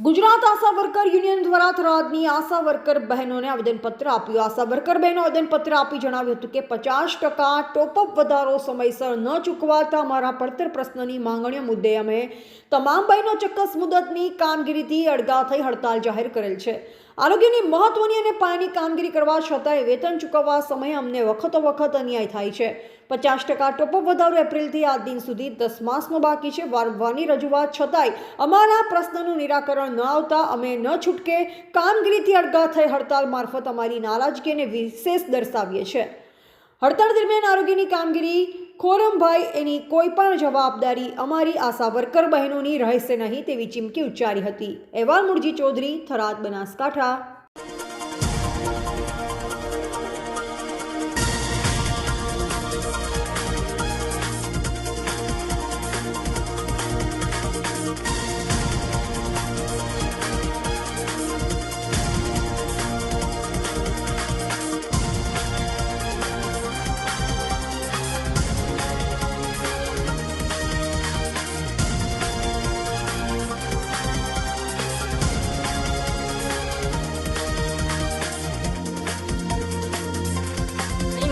ગુજરાત આશા worker union દ્વારા થરાદની આશા worker બહેનોને આવેદનપત્ર આપ્યું। આશા વર્કર બહેનો આવેદનપત્ર આપી જણાવ્યું હતું કે 50% ટોપઅપ વધારો સમયસર ન ચૂકવાતા અમારા પડતર પ્રશ્નની માંગણીઓ મુદ્દે અમે તમામ બહેનો ચોક્કસ મુદતની કામગીરીથી અડગા થઈ હડતાલ જાહેર કરેલ છે। આરોગ્યની મહત્વની અને પાયાની કામગીરી કરવા છતાંય વેતન ચૂકવવા સમયે અમને વખત અન્યાય થાય છે। 50% ટોપઅપ વધારો એપ્રિલથી આજ દિન સુધી 10 માસનો બાકી છે। વારંવારની રજૂઆત છતાંય અમારા પ્રશ્નનું નિરાકરણ ન આવતા અમે ન છૂટકે કામગીરીથી અડગા થઈ હડતાલ મારફત અમારી નારાજગીને વિશેષ દર્શાવીએ છીએ। હડતાળ દરમિયાન આરોગ્યની કામગીરી ખોરમભાઈ એની કોઈ પણ જવાબદારી અમારી આશા વર્કર બહેનોની રહેશે નહીં તેવી ચીમકી ઉચ્ચારી હતી। અહેવાલ મુરજી ચૌધરી, થરાદ, બનાસકાંઠા।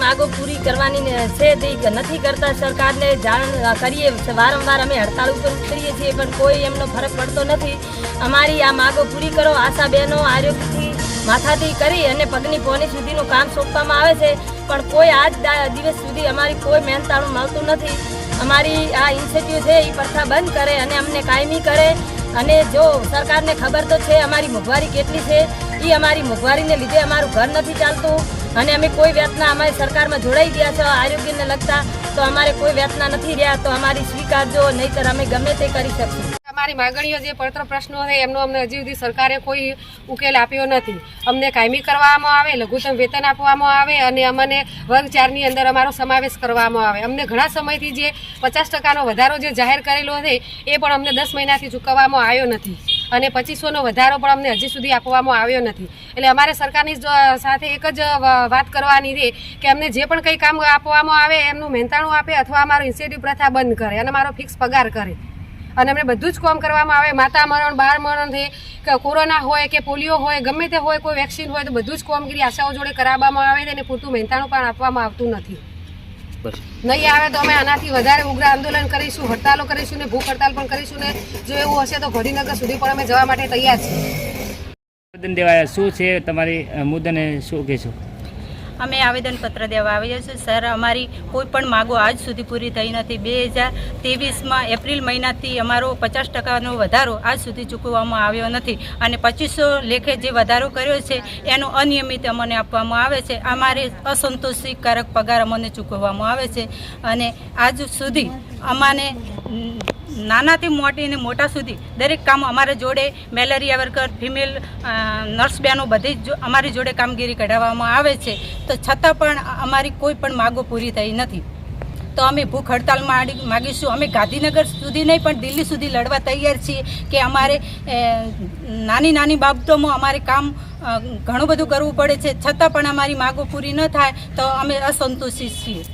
मांगो पूरी करवानी से नहीं करता सरकार ने जाण करिए वारंवार अमे हड़ताल पर उतरीए छीए पण कोई एमनो फरक पड़तो नहीं। अमारी आ मांगो पूरी करो। आशा बहनों आरोग्यथी माथाथी करी अने पगनी पोनी सुधीनुं काम सोंपवामां आवे छे पण कोई आज दिवस सुधी अमारी कोई मेहनताणुं मळतुं नहीं। अमारी आ इनिशिएटिव छे ई प्रथा बंद करे अने अमने कायमी करे। अने जो सरकार ने खबर तो छे अमारी मोंघवारी केटली छे ई अमारी मोंघवारी ने लीधे अमारुं घर नहीं चालतुं અને અમે કોઈ વેતના અમારી સરકારમાં જોડાઈ ગયા છે આરોગ્યને લગતા તો અમારે કોઈ વેતના નથી રહ્યા તો અમારી સ્વીકારજો, નહીંતર અમે ગમે તે કરી શકશું। અમારી માગણીઓ જે પડતર પ્રશ્નો છે એમનો અમને હજી સુધી સરકારે કોઈ ઉકેલ આપ્યો નથી। અમને કાયમી કરવામાં આવે, લઘુત્તમ વેતન આપવામાં આવે અને અમને વર્ગ 4ની અંદર અમારો સમાવેશ કરવામાં આવે। અમને ઘણા સમયથી જે 50%નો વધારો જે જાહેર કરેલો છે એ પણ અમને 10 મહિનાથી ચૂકવવામાં આવ્યો નથી અને 2500નો વધારો પણ અમને હજી સુધી આપવામાં આવ્યો નથી। એટલે અમારે સરકારની સાથે એક જ વાત કરવાની છે કે અમને જે પણ કંઈ કામ આપવામાં આવે એમનું મહેનતાણું આપે અથવા અમારો ઇન્સેન્ટિવ પ્રથા બંધ કરે અને અમારો ફિક્સ પગાર કરે અને અમને બધું જ કામ કરવામાં આવે। માતા મરણ, બાળ મરણ છે કે કોરોના હોય કે પોલિયો હોય, ગમે તે હોય, કોઈ વેક્સિન હોય તો બધું જ કામગીરી આશાઓ જોડે કરાવવામાં આવે છે અને પૂરતું મહેનતાણું પણ આપવામાં આવતું નથી। નહીં આવે તો અમે આનાથી વધારે ઉગ્ર આંદોલન કરીશું, હડતાલો કરીશું ને ભૂખ હડતાલ પણ કરીશું ને જો એવું હશે તો ગાંધીનગર સુધી પણ અમે જવા માટે તૈયાર છીએ। આવેદન દેવા શું છે તમારી મુદ્દાને શું કહેશો? અમે આવેદનપત્ર દેવા આવ્યા છીએ સર। અમારી કોઈ પણ માગો આજ સુધી પૂરી થઈ નથી। 2023માં એપ્રિલ મહિનાથી અમારો 50%નો વધારો આજ સુધી ચૂકવવામાં આવ્યો નથી અને 2500 લેખે જે વધારો કર્યો છે એનો અનિયમિત અમને આપવામાં આવે છે। અમારે અસંતોષકારક પગાર અમને ચૂકવવામાં આવે છે અને આજ સુધી અમાને નાનાથી મોટીને મોટા સુધી દરેક કામ અમારા જોડે મેલેરિયા વર્કર, ફિમેલ નર્સ બહેનો બધી જ અમારી જોડે કામગીરી કઢાવવામાં આવે છે તો છતાં પણ અમારી કોઈ પણ માગો પૂરી થઈ નથી। તો અમે ભૂખ હડતાલ માગીશું। અમે ગાંધીનગર સુધી નહીં પણ દિલ્હી સુધી લડવા તૈયાર છીએ કે અમારે નાની બાબતોમાં અમારે કામ ઘણું બધું કરવું પડે છે છતાં પણ અમારી માગો પૂરી ન થાય તો અમે અસંતોષિત છીએ।